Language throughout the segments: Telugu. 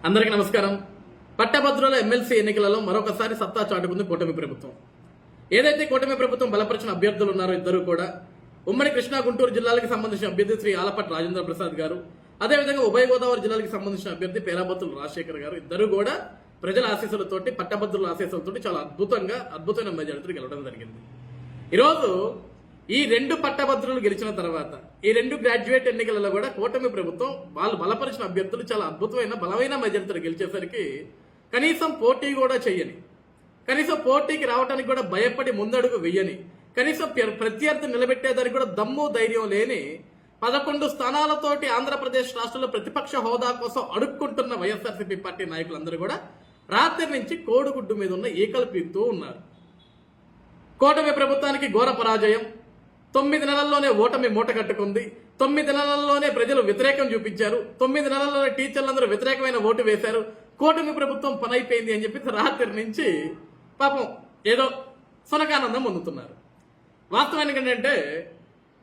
అందరికీ నమస్కారం. పట్టభద్రుల ఎమ్మెల్సీ ఎన్నికలలో మరొకసారి సత్తా చాటుకుంది కూటమి ప్రభుత్వం. ఏదైతే కూటమి ప్రభుత్వం బలపరిచిన అభ్యర్థులు ఉన్నారో ఇద్దరు కూడా ఉమ్మడి కృష్ణా గుంటూరు జిల్లాలకు సంబంధించిన అభ్యర్థి శ్రీ ఆలపాటి రాజేంద్ర ప్రసాద్ గారు, అదేవిధంగా ఉభయ గోదావరి జిల్లాలకు సంబంధించిన అభ్యర్థి పేరాబత్తుల రాజశేఖర్ గారు ఇద్దరు కూడా ప్రజల ఆశీస్సులతోటి పట్టభద్రుల ఆశీస్సులతోటి చాలా అద్భుతమైన మెజారిటీతో గెలవడం జరిగింది. ఈరోజు ఈ రెండు పట్టభద్రులు గెలిచిన తర్వాత ఈ రెండు గ్రాడ్యుయేట్ ఎన్నికలలో కూడా కూటమి ప్రభుత్వం వాళ్ళు బలపరిచిన అభ్యర్థులు చాలా బలమైన మెజారిటీతో గెలిచేసరికి కనీసం పోటీ కూడా చెయ్యని, కనీసం పోటీకి రావడానికి కూడా భయపడి ముందడుగు వెయ్యని, కనీసం ప్రత్యర్థి నిలబెట్టేదానికి కూడా దమ్ము ధైర్యం లేని 11 స్థానాలతోటి ఆంధ్రప్రదేశ్ రాష్ట్రంలో ప్రతిపక్ష హోదా కోసం అడుక్కుంటున్న వైఎస్ఆర్సీపీ పార్టీ నాయకులందరూ కూడా రాత్రి నుంచి కోడిగుడ్డు మీద ఉన్న ఈకలు పీకుతూ ఉన్నారు. కూటమి ప్రభుత్వానికి ఘోర పరాజయం. 9 నెలల్లోనే ఓటమి మూట కట్టుకుంది. 9 నెలల్లోనే ప్రజలు వ్యతిరేకం చూపించారు. 9 నెలల్లోనే టీచర్లందరూ వ్యతిరేకమైన ఓటు వేశారు. కూటమి ప్రభుత్వం పని అయిపోయింది అని చెప్పి రాత్రి నుంచి పాపం ఏదో సునకానందం పొందుతున్నారు. వాస్తవం ఏంటంటే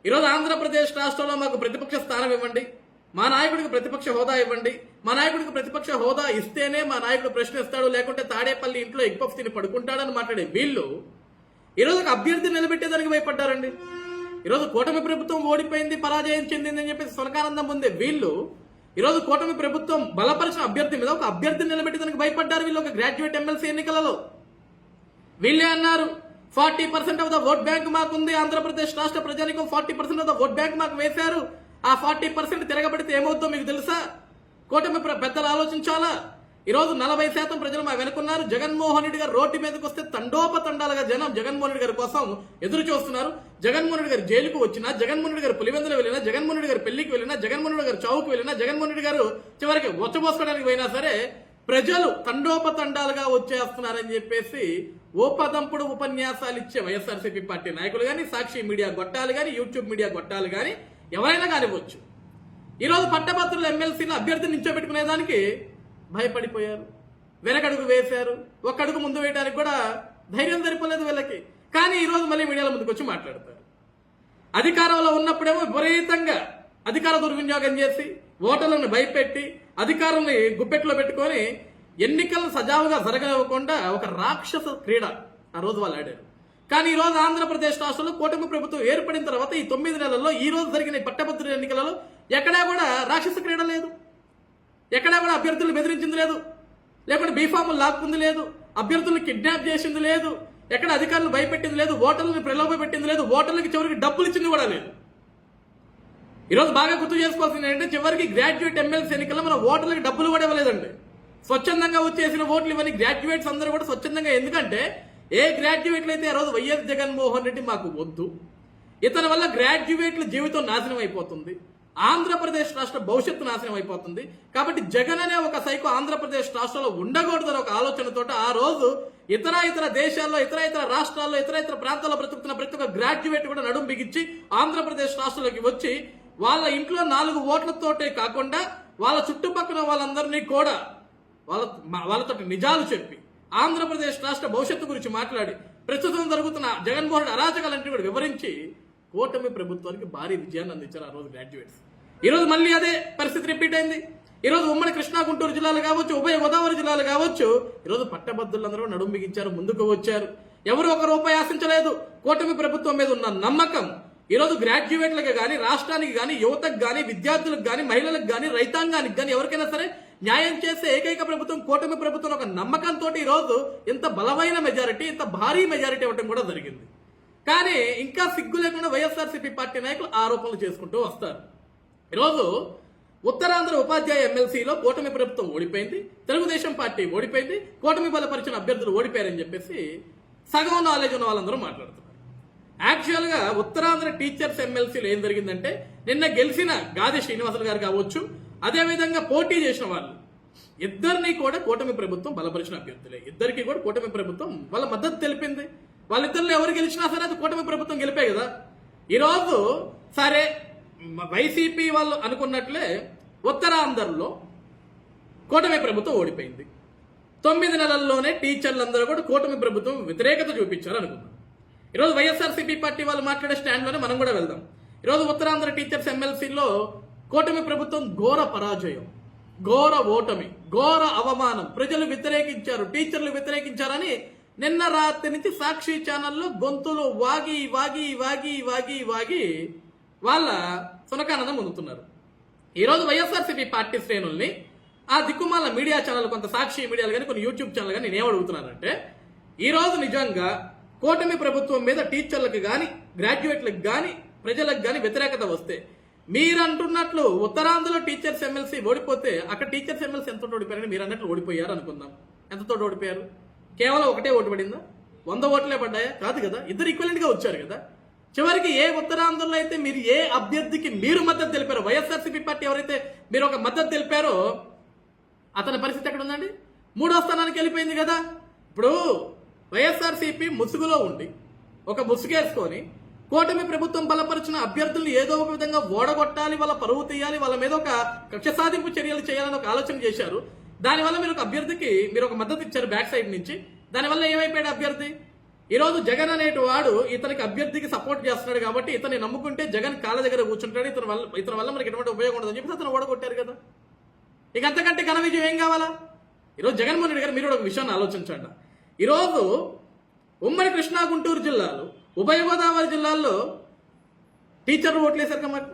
ఈరోజు ఆంధ్రప్రదేశ్ రాష్ట్రంలో మాకు ప్రతిపక్ష స్థానం ఇవ్వండి, మా నాయకుడికి ప్రతిపక్ష హోదా ఇవ్వండి, మా నాయకుడికి ప్రతిపక్ష హోదా ఇస్తేనే మా నాయకుడు ప్రశ్నిస్తాడు, లేకుంటే తాడేపల్లి ఇంట్లో ఎగ్ పఫ్ తిని పడుకుంటాడని మాట్లాడే వీళ్ళు ఈరోజు ఒక అభ్యర్థిని నిలబెట్టేదానికి భయపడ్డారండి. ఈరోజు కూటమి ప్రభుత్వం ఓడిపోయింది, పరాజయం చెందింది అని చెప్పేసి సునకానందం పొందే వీళ్ళు ఈరోజు కూటమి ప్రభుత్వం బలపరిచిన అభ్యర్థి మీద ఒక అభ్యర్థిని నిలబెట్టేదానికి భయపడ్డారు. వీళ్ళు ఒక గ్రాడ్యుయేట్ ఎమ్మెల్సీ ఎన్నికలలో వీళ్ళే అన్నారు 40% ఆఫ్ ద ఓట్ బ్యాంక్ మాకుంది, ఆంధ్రప్రదేశ్ రాష్ట్ర ప్రజానికం 40% ఆఫ్ ద ఓట్ బ్యాంక్ మాకు వేశారు, ఆ 40% తిరగబడితే ఏమవుతుందో మీకు తెలుసా? కూటమి పెద్దలు ఆలోచించాలా? ఈరోజు 40% ప్రజలు మా వెనుకున్నారు. జగన్మోహన్ రెడ్డి గారు రోడ్డు మీదకి వస్తే తండోపతండాలుగా జనం జగన్మోహన్ రెడ్డి గారి కోసం ఎదురు చూస్తున్నారు. జగన్మోహన్ రెడ్డి గారు జైలుకు వచ్చినా, జగన్మోహన్ రెడ్డి గారు పులివెందులు వెళ్ళినా, జగన్మోహన్ రెడ్డి గారు పెళ్లికి వెళ్ళినా, జగన్మోహన్ రెడ్డి గారు చౌకు వెళ్ళినా, జగన్మోహన్ రెడ్డి గారు చివరికి వచ్చబోసుకోవడానికి పోయినా సరే ప్రజలు తండోపతండాలుగా వచ్చేస్తున్నారని చెప్పేసి ఓపదంపుడు ఉపన్యాసాలు ఇచ్చే వైఎస్ఆర్సీపీ పార్టీ నాయకులు కానీ, సాక్షి మీడియా గొట్టాలు కానీ, యూట్యూబ్ మీడియా గొట్టాలు కానీ ఎవరైనా కానివ్వచ్చు. ఈరోజు పట్టభద్రుల ఎమ్మెల్సీలు అభ్యర్థిని నిల్చోబెట్టుకునేదానికి భయపడిపోయారు, వెనకడుగు వేశారు. ఒక్కడుగు ముందు వేయడానికి కూడా ధైర్యం సరిపోలేదు వీళ్ళకి. కానీ ఈరోజు మళ్ళీ మీడియాల ముందుకు వచ్చి మాట్లాడతారు. అధికారంలో ఉన్నప్పుడేమో విపరీతంగా అధికార దుర్వినియోగం చేసి ఓటర్లను భయపెట్టి అధికారాన్ని గుప్పెట్లో పెట్టుకొని ఎన్నికలను సజావుగా జరగనివ్వకుండా ఒక రాక్షస క్రీడ ఆ రోజు వాళ్ళు ఆడారు. కానీ ఈ రోజు ఆంధ్రప్రదేశ్ రాష్ట్రంలో కూటమి ప్రభుత్వం ఏర్పడిన తర్వాత ఈ 9 నెలల్లో ఈ రోజు జరిగిన పట్టభద్రుల ఎన్నికలలో ఎక్కడా కూడా రాక్షస క్రీడ లేదు, ఎక్కడా కూడా అభ్యర్థులు బెదిరించింది లేదు, లేకుంటే బీఫాములు లాక్కుంది లేదు, అభ్యర్థులను కిడ్నాప్ చేసింది లేదు, ఎక్కడ అధికారులు భయపెట్టింది లేదు, ఓటర్లను ప్రలోభ పెట్టింది లేదు, ఓటర్లకి చివరికి డబ్బులు ఇచ్చింది కూడా లేదు. ఈరోజు బాగా గుర్తు చేసుకోవాల్సింది ఏంటంటే చివరికి గ్రాడ్యుయేట్ ఎమ్మెల్సీ ఎన్నికల్లో మన ఓటర్లకి డబ్బులు కూడా ఇవ్వలేదండి. స్వచ్ఛందంగా వచ్చేసిన ఓట్లు ఇవన్నీ గ్రాడ్యుయేట్స్ అందరూ కూడా స్వచ్ఛందంగా. ఎందుకంటే ఏ గ్రాడ్యుయేట్లు అయితే ఆ రోజు వైఎస్ జగన్మోహన్ రెడ్డి మాకు వద్దు, ఇతని వల్ల గ్రాడ్యుయేట్ల జీవితం నాశనం అయిపోతుంది, ఆంధ్రప్రదేశ్ రాష్ట్ర భవిష్యత్తు నాశనం అయిపోతుంది, కాబట్టి జగన్ అనే ఒక సైకో ఆంధ్రప్రదేశ్ రాష్ట్రంలో ఉండకూడదని ఒక ఆలోచనతో ఆ రోజు ఇతర దేశాల్లో, ఇతర రాష్ట్రాల్లో, ఇతర ప్రాంతాల్లో బ్రతుకుతున్న ప్రతి ఒక్క గ్రాడ్యుయేట్ కూడా నడుం బిగించి ఆంధ్రప్రదేశ్ రాష్ట్రంలోకి వచ్చి వాళ్ళ ఇంట్లో 4 ఓట్లతోటే కాకుండా వాళ్ళ చుట్టుపక్కల వాళ్ళందరినీ కూడా వాళ్ళతో నిజాలు చెప్పి ఆంధ్రప్రదేశ్ రాష్ట్ర భవిష్యత్తు గురించి మాట్లాడి ప్రస్తుతం జరుగుతున్న జగన్మోహన్ రెడ్డి అరాచకాలన్నింటినీ కూడా వివరించి కూటమి ప్రభుత్వానికి భారీ విజయాన్ని అందించారు ఆ రోజు గ్రాడ్యుయేట్స్. ఈరోజు మళ్ళీ అదే పరిస్థితి రిపీట్ అయింది. ఈరోజు ఉమ్మడి కృష్ణా గుంటూరు జిల్లాలు కావచ్చు, ఉభయ గోదావరి జిల్లాలు కావచ్చు, ఈరోజు పట్టభద్రులందరూ నడుం బిగించారు, ముందుకు వచ్చారు. ఎవరు ఒక రూపాయి ఆశించలేదు. కూటమి ప్రభుత్వం మీద ఉన్న నమ్మకం ఈరోజు గ్రాడ్యుయేట్లకు కానీ, రాష్ట్రానికి కానీ, యువతకు కానీ, విద్యార్థులకు కానీ, మహిళలకు కానీ, రైతాంగానికి కానీ ఎవరికైనా సరే న్యాయం చేసే ఏకైక ప్రభుత్వం కూటమి ప్రభుత్వం ఒక నమ్మకంతో ఈరోజు ఇంత బలమైన మెజారిటీ, ఇంత భారీ మెజారిటీ ఇవ్వడం కూడా జరిగింది. కానీ ఇంకా సిగ్గు లేకుండా వైఎస్ఆర్సీపీ పార్టీ నాయకులు ఆరోపణలు చేసుకుంటూ వస్తారు. ఈరోజు ఉత్తరాంధ్ర ఉపాధ్యాయ ఎమ్మెల్సీలో కూటమి ప్రభుత్వం ఓడిపోయింది, తెలుగుదేశం పార్టీ ఓడిపోయింది, కూటమి బలపరిచిన అభ్యర్థులు ఓడిపోయారని చెప్పేసి సగం నాలెడ్జ్ ఉన్న వాళ్ళందరూ మాట్లాడుతున్నారు. యాక్చువల్ గా ఉత్తరాంధ్ర టీచర్స్ ఎమ్మెల్సీలో ఏం జరిగిందంటే నిన్న గెలిచిన గాది శ్రీనివాసులు గారు కావచ్చు, అదేవిధంగా పోటీ చేసిన వాళ్ళు ఇద్దరిని కూడా కూటమి ప్రభుత్వం బలపరిచిన అభ్యర్థులే. ఇద్దరికి కూడా కూటమి ప్రభుత్వం వాళ్ళ మద్దతు తెలిపింది. వాళ్ళిద్దరిలో ఎవరు గెలిచినా సరే అది కూటమి ప్రభుత్వం గెలిపే కదా. ఈరోజు సరే వైసీపీ వాళ్ళు అనుకున్నట్లే ఉత్తరాంధ్రలో కూటమి ప్రభుత్వం ఓడిపోయింది. 9 నెలల్లోనే టీచర్లందరూ కూడా కూటమి ప్రభుత్వం వ్యతిరేకత చూపించారు అనుకున్నాం. ఈరోజు వైఎస్ఆర్సీపీ పార్టీ వాళ్ళు మాట్లాడే స్టాండ్లోనే మనం కూడా వెళ్దాం. ఈరోజు ఉత్తరాంధ్ర టీచర్స్ ఎమ్మెల్సీలో కూటమి ప్రభుత్వం ఘోర పరాజయం. ఘోర ఓటమి, ఘోర అవమానం, ప్రజలు వ్యతిరేకించారు, టీచర్లు వ్యతిరేకించారని నిన్న రాత్రి నుంచి సాక్షి ఛానల్లో గొంతులు వాగి వాగి వాగి వాగి వాగి వాళ్ళ సునకానందం పొందుతున్నారు. ఈరోజు వైఎస్ఆర్సీపీ పార్టీ శ్రేణుల్ని ఆ దిక్కుమాల మీడియా ఛానల్, కొంత సాక్షి మీడియాలు కానీ కొన్ని యూట్యూబ్ ఛానల్ కానీ నేనేం అడుగుతున్నానంటే, ఈరోజు నిజంగా కూటమి ప్రభుత్వం మీద టీచర్లకు కానీ గ్రాడ్యుయేట్లకు కానీ ప్రజలకు కానీ వ్యతిరేకత వస్తే, మీరంటున్నట్లు ఉత్తరాంధ్రలో టీచర్స్ ఎమ్మెల్సీ ఓడిపోతే అక్కడ టీచర్స్ ఎమ్మెల్సీ ఎంత ఓడిపోయారని మీరు అన్నట్లు ఓడిపోయారు అనుకుందాం. ఎంతతో ఓడిపోయారు? కేవలం ఒకటే ఓటు పడిందా? 100 ఓట్లే పడ్డాయా? కాదు కదా, ఇద్దరు ఈక్వలెంట్ గా వచ్చారు కదా. చివరికి ఏ ఉత్తరాంధ్రలో అయితే మీరు ఏ అభ్యర్థికి మీరు మద్దతు తెలిపారో, వైఎస్ఆర్సీపీ పార్టీ ఎవరైతే మీరు ఒక మద్దతు తెలిపారో అతని పరిస్థితి ఎక్కడ ఉందండి? 3వ స్థానానికి వెళ్ళిపోయింది కదా. ఇప్పుడు వైఎస్ఆర్సీపీ ముసుగులో ఉండి ఒక ముసుగేసుకొని కూటమి ప్రభుత్వం బలపరిచిన అభ్యర్థుల్ని ఏదో ఒక విధంగా ఓడగొట్టాలి, వాళ్ళ పరువు తీయాలి, వాళ్ళ మీద ఒక కక్ష సాధింపు చర్యలు చేయాలని ఒక ఆలోచన చేశారు. దానివల్ల మీరు ఒక అభ్యర్థికి మీరు ఒక మద్దతు ఇచ్చారు బ్యాక్ సైడ్ నుంచి. దానివల్ల ఏమైపోయాడు అభ్యర్థి? ఈరోజు జగన్ అనేటి వాడు ఇతనికి అభ్యర్థికి సపోర్ట్ చేస్తున్నాడు కాబట్టి ఇతన్ని నమ్ముకుంటే జగన్ కాళ్ళ దగ్గర కూర్చుంటాడు, ఇతని వల్ల మనకి ఎటువంటి ఉపయోగం ఉండదని చెప్పి అతను ఓడగొట్టారు కదా. ఇక అంతకంటే ఘన విజయం ఏం కావాలా? ఈరోజు జగన్మోహన్ రెడ్డి గారు మీరు ఒక విషయాన్ని ఆలోచించండి. ఈరోజు ఉమ్మడి కృష్ణా గుంటూరు జిల్లాలు, ఉభయ గోదావరి జిల్లాల్లో టీచర్లు ఓట్లేశారుగా మాకు,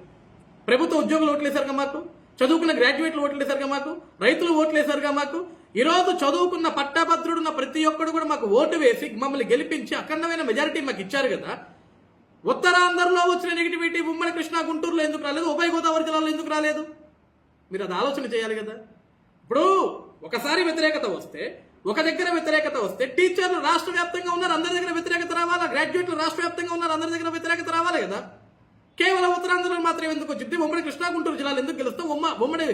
ప్రభుత్వ ఉద్యోగులు ఓట్లేశారుగా మాకు, చదువుకున్న గ్రాడ్యుయేట్లు ఓట్లేశారుగా మాకు, రైతులు ఓట్లేశారుగా మాకు. ఈరోజు చదువుకున్న పట్టాభద్రుడున్న ప్రతి ఒక్కడు కూడా మాకు ఓటు వేసి మమ్మల్ని గెలిపించి అఖండమైన మెజారిటీ మాకు ఇచ్చారు కదా. ఉత్తరాంధ్రలో వచ్చిన నెగిటివిటీ ఉమ్మడి కృష్ణా గుంటూరులో ఎందుకు రాలేదు? ఉభయ గోదావరి జిల్లాలో ఎందుకు రాలేదు? మీరు అది ఆలోచన చేయాలి కదా. ఇప్పుడు ఒకసారి వ్యతిరేకత వస్తే, ఒక దగ్గర వ్యతిరేకత వస్తే, టీచర్లు రాష్ట్ర వ్యాప్తంగా ఉన్నారు, అందరి దగ్గర వ్యతిరేకత రావాలా? గ్రాడ్యుయేట్లు రాష్ట్ర వ్యాప్తంగా ఉన్నారు, అందరి దగ్గర వ్యతిరేకత రావాలి కదా. కేవలం ఉత్తరాంధ్రలో మాత్రం ఎందుకు వచ్చింది? ఉమ్మడి కృష్ణా గుంటూరు జిల్లాలు ఎందుకు గెలుస్తాం? ఉమ్మడి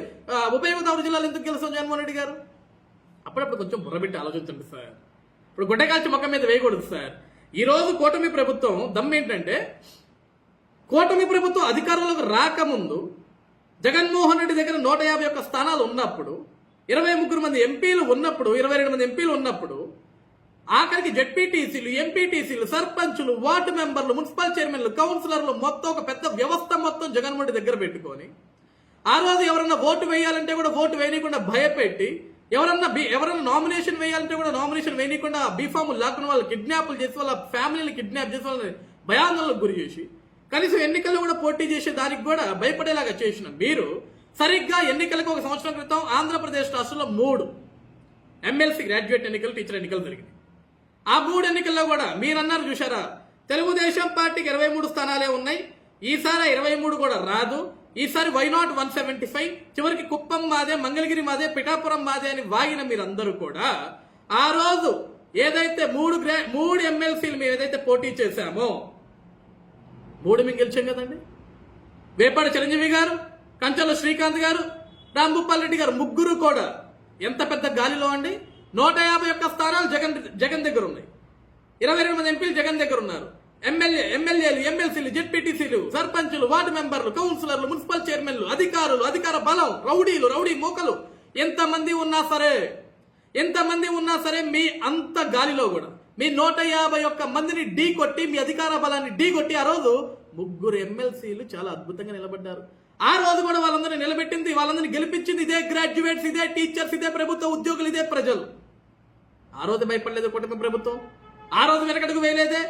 ఉభయ గోదావరి జిల్లాలు ఎందుకు గెలుస్తాం జగన్మోహన్ రెడ్డి గారు? అప్పుడప్పుడు కొంచెం బుర్రబెట్టి ఆలోచించండి సార్. ఇప్పుడు గుడ్డకాల్చి మొక్క మీద వేయకూడదు సార్. ఈ రోజు కూటమి ప్రభుత్వం దమ్మేంటంటే, కూటమి ప్రభుత్వం అధికారంలోకి రాకముందు జగన్మోహన్ రెడ్డి దగ్గర 151 స్థానాలు ఉన్నప్పుడు, 23 మంది ఎంపీలు ఉన్నప్పుడు, 22 మంది ఎంపీలు ఉన్నప్పుడు, ఆఖరికి జెడ్పీటీసీలు, ఎంపీటీసీలు, సర్పంచులు, వార్డు మెంబర్లు, మున్సిపల్ చైర్మన్లు, కౌన్సిలర్లు మొత్తం ఒక పెద్ద వ్యవస్థ మొత్తం జగన్మోహన్ రెడ్డి దగ్గర పెట్టుకొని, ఆ రోజు ఎవరన్నా ఓటు వేయాలంటే కూడా ఓటు వేయకుండా భయపెట్టి, ఎవరన్నా నామినేషన్ వేయాలంటే కూడా నామినేషన్ వేయకుండా బీఫాములు లాక్కున్న వాళ్ళు కిడ్నాప్లు చేసి, వాళ్ళ ఫ్యామిలీని కిడ్నాప్ చేసి, వాళ్ళని భయాందోళనకు గురి చేసి, కనీసం ఎన్నికల్లో కూడా పోటీ చేసే దానికి కూడా భయపడేలాగా చేసిన మీరు, సరిగ్గా ఎన్నికలకు 1 సంవత్సరం క్రితం ఆంధ్రప్రదేశ్ రాష్ట్రంలో 3 ఎమ్మెల్సీ గ్రాడ్యుయేట్ ఎన్నికలు, టీచర్ ఎన్నికలు జరిగినాయి. ఆ 3 ఎన్నికల్లో కూడా మీరన్నారు చూసారా, తెలుగుదేశం పార్టీకి 23 స్థానాలే ఉన్నాయి, ఈసారి 23 కూడా రాదు, ఈసారి వైనాట్ 175, చివరికి కుప్పం మాదే, మంగళగిరి మాదే, పిఠాపురం మాదే అని వాగిన మీరందరూ కూడా ఆ రోజు ఏదైతే 3 ఎమ్మెల్సీలు మేము ఏదైతే పోటీ చేశామో 3 మేము గెలిచాం కదండి. వేపాడ చిరంజీవి గారు, కంచల శ్రీకాంత్ గారు, రాంభూపాల్ రెడ్డి గారు, ముగ్గురు కూడా ఎంత పెద్ద గాలిలో అండి. 151 స్థానాలు జగన్ దగ్గర ఉన్నాయి, 22 మంది ఎంపీలు జగన్ దగ్గర ఉన్నారు. ఎమ్మెల్యేలు, ఎమ్మెల్సీలు, జెడ్పీటీసీలు, సర్పంచులు, వార్డు మెంబర్లు, కౌన్సిలర్లు, మున్సిపల్ చైర్మన్లు, అధికారులు, అధికార బలం, రౌడీ మూకలు ఎంతమంది ఉన్నా సరే మీ అంత గాలిలో కూడా మీ 151 మందిని ఢీ కొట్టి, మీ అధికార బలాన్ని ఢీ కొట్టి ఆ రోజు 3 ఎమ్మెల్సీలు చాలా అద్భుతంగా నిలబడ్డారు. ఆ రోజు కూడా వాళ్ళందరినీ నిలబెట్టింది, వాళ్ళందరినీ గెలిపించింది ఇదే గ్రాడ్యుయేట్స్, ఇదే టీచర్స్, ఇదే ప్రభుత్వ ఉద్యోగులు, ఇదే ప్రజలు. ఆ రోజు భయపడలేదు కూటమి ప్రభుత్వం, ఆ రోజు వెనకడుగు వేయలేదే.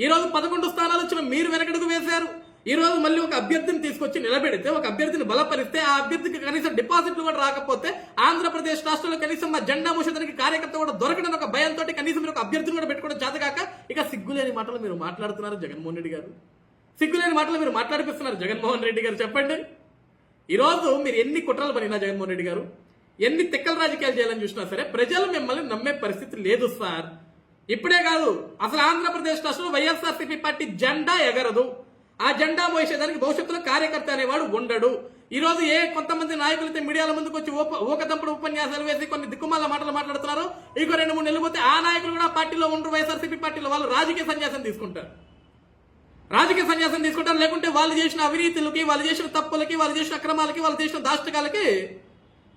ఈ రోజు 11 స్థానాలు వచ్చిన మీరు వెనకడుగు వేశారు. ఈ రోజు మళ్ళీ ఒక అభ్యర్థిని తీసుకొచ్చి నిలబెడితే, ఒక అభ్యర్థిని బలపరిస్తే, ఆ అభ్యర్థికి కనీసం డిపాజిట్లు కూడా రాకపోతే, ఆంధ్రప్రదేశ్ రాష్ట్రంలో కనీసం మా జెండా మోసేదానికి కార్యకర్త కూడా దొరకడం ఒక భయంతో కనీసం మీరు ఒక అభ్యర్థిని కూడా పెట్టుకోవడం చేతగాక ఇక సిగ్గులేని మాటలు మీరు మాట్లాడుతున్నారు జగన్మోహన్ రెడ్డి గారు. సిగ్గులేని మాటలు మీరు మాట్లాడిపిస్తున్నారు జగన్మోహన్ రెడ్డి గారు. చెప్పండి, ఈరోజు మీరు ఎన్ని కుట్రలు పడినా జగన్మోహన్ రెడ్డి గారు, ఎన్ని తిక్కల రాజకీయాలు చేయాలని చూసినా సరే ప్రజలు మిమ్మల్ని నమ్మే పరిస్థితి లేదు సార్. ఇప్పుడే కాదు, అసలు ఆంధ్రప్రదేశ్ రాష్ట్రంలో వైఎస్ఆర్సీపీ పార్టీ జెండా ఎగరదు. ఆ జెండా మోసేదానికి భవిష్యత్తులో కార్యకర్త అనేవాడు ఉండడు. ఈ రోజు కొంతమంది నాయకులైతే మీడియాల ముందుకు వచ్చి ఊకదంపుడు ఉపన్యాసాలు వేసి కొన్ని దిక్కుమాల మాటలు మాట్లాడుతున్నారు. ఇంకో 2-3 నెలలు పోతే ఆ నాయకులు కూడా పార్టీలో ఉండరు. వైఎస్ఆర్సీపీ పార్టీలో వాళ్ళు రాజకీయ సన్యాసం తీసుకుంటారు, లేకుంటే వాళ్ళు చేసిన అవినీతులకి, వాళ్ళు చేసిన తప్పులకి, వాళ్ళు చేసిన అక్రమాలకి, వాళ్ళు చేసిన దాష్టకాలకి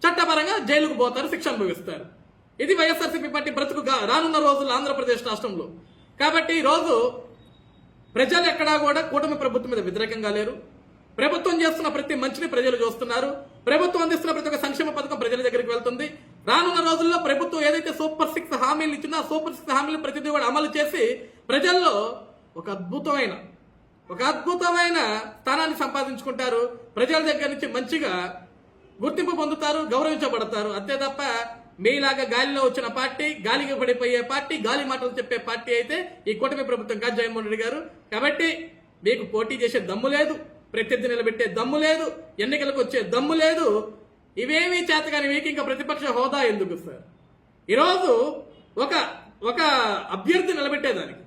చట్టపరంగా జైలుకు పోతారు, శిక్ష అనుభవిస్తారు. ఇది వైఎస్ఆర్సీపీ పార్టీ బ్రతుకు రానున్న రోజుల్లో ఆంధ్రప్రదేశ్ రాష్ట్రంలో. కాబట్టి ఈ రోజు ప్రజలు ఎక్కడా కూడా కూటమి ప్రభుత్వం మీద వ్యతిరేకంగా లేరు. ప్రభుత్వం చేస్తున్న ప్రతి మంచిని ప్రజలు చూస్తున్నారు. ప్రభుత్వం అందిస్తున్న ప్రతి ఒక్క సంక్షేమ పథకం ప్రజల దగ్గరికి వెళ్తుంది. రానున్న రోజుల్లో ప్రభుత్వం ఏదైతే సూపర్ 6 హామీలు ఇచ్చిందో ఆ సూపర్ 6 హామీలు ప్రతిదీ కూడా అమలు చేసి ప్రజల్లో ఒక అద్భుతమైన స్థానాన్ని సంపాదించుకుంటారు. ప్రజల దగ్గర నుంచి మంచిగా గుర్తింపు పొందుతారు, గౌరవించబడతారు. అంతే తప్ప మీలాగా గాలిలో వచ్చిన పార్టీ, గాలికి పడిపోయే పార్టీ, గాలి మాటలు చెప్పే పార్టీ అయితే ఈ కూటమి ప్రభుత్వం కాదు జగన్మోహన్ రెడ్డి గారు. కాబట్టి మీకు పోటీ చేసే దమ్ము లేదు, ప్రత్యర్థి నిలబెట్టే దమ్ము లేదు, ఎన్నికలకు వచ్చే దమ్ము లేదు. ఇవేమీ చేతగాని మీకు ఇంకా ప్రతిపక్ష హోదా ఎందుకు సార్? ఈరోజు ఒక అభ్యర్థి నిలబెట్టేదానికి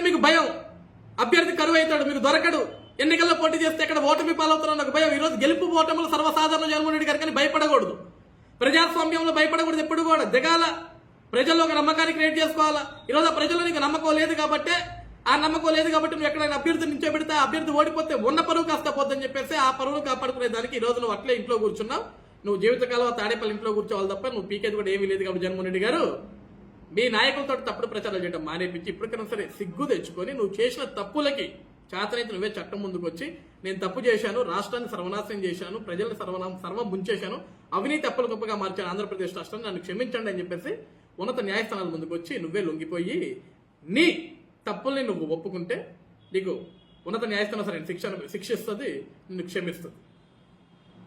మీకు భయం. అభ్యర్థి కరువు అవుతాడు, మీకు దొరకడు. ఎన్నికల్లో పోటీ చేస్తే ఎక్కడ ఓటమి పాలవుతున్న భయం. ఈరోజు గెలుపు ఓటములు సర్వసాధారణ జగన్మోహన్ రెడ్డి గారు కానీ భయపడకూడదు. ప్రజాస్వామ్యంలో భయపడకూడదు. ఎప్పుడు కూడా దిగాల, ప్రజల్లో ఒక నమ్మకాన్ని క్రియేట్ చేసుకోవాలా. ఈరోజు ఆ ప్రజల్లో నీకు నమ్మకం లేదు కాబట్టి నువ్వు ఎక్కడైనా అభ్యర్థి నుంచో పెడితే అభ్యర్థి ఓడిపోతే ఉన్న పరువు కాస్త పోద్దని చెప్పేసి ఆ పరువును కాపాడుకునే దానికి ఈ రోజు నువ్వు అట్లే ఇంట్లో కూర్చున్నావు. నువ్వు జీవితకాలం తాడేపల్లి ఇంట్లో కూర్చోవాలి తప్ప నువ్వు పీకేది కూడా ఏమీ లేదు. కాబట్టి జగన్మోహన్ రెడ్డి గారు మీ నాయకులతో తప్పుడు ప్రచారాలు చేయడం మానేపించి ఇప్పటికైనా సరే సిగ్గు తెచ్చుకొని నువ్వు చేసిన తప్పులకి చేతనైతే నువ్వే చట్టం ముందుకు వచ్చి నేను తప్పు చేశాను, రాష్ట్రాన్ని సర్వనాశనం చేశాను, ప్రజల్ని సర్వం ముంచేశాను, అవినీతి అప్పుల గొప్పగా మార్చాను ఆంధ్రప్రదేశ్ రాష్ట్రాన్ని, నన్ను క్షమించండి అని చెప్పేసి ఉన్నత న్యాయస్థానాల ముందుకు వచ్చి నువ్వే లొంగిపోయి నీ తప్పుల్ని నువ్వు ఒప్పుకుంటే నీకు ఉన్నత న్యాయస్థానం సరే శిక్షిస్తుంది, నిన్ను క్షమిస్తుంది.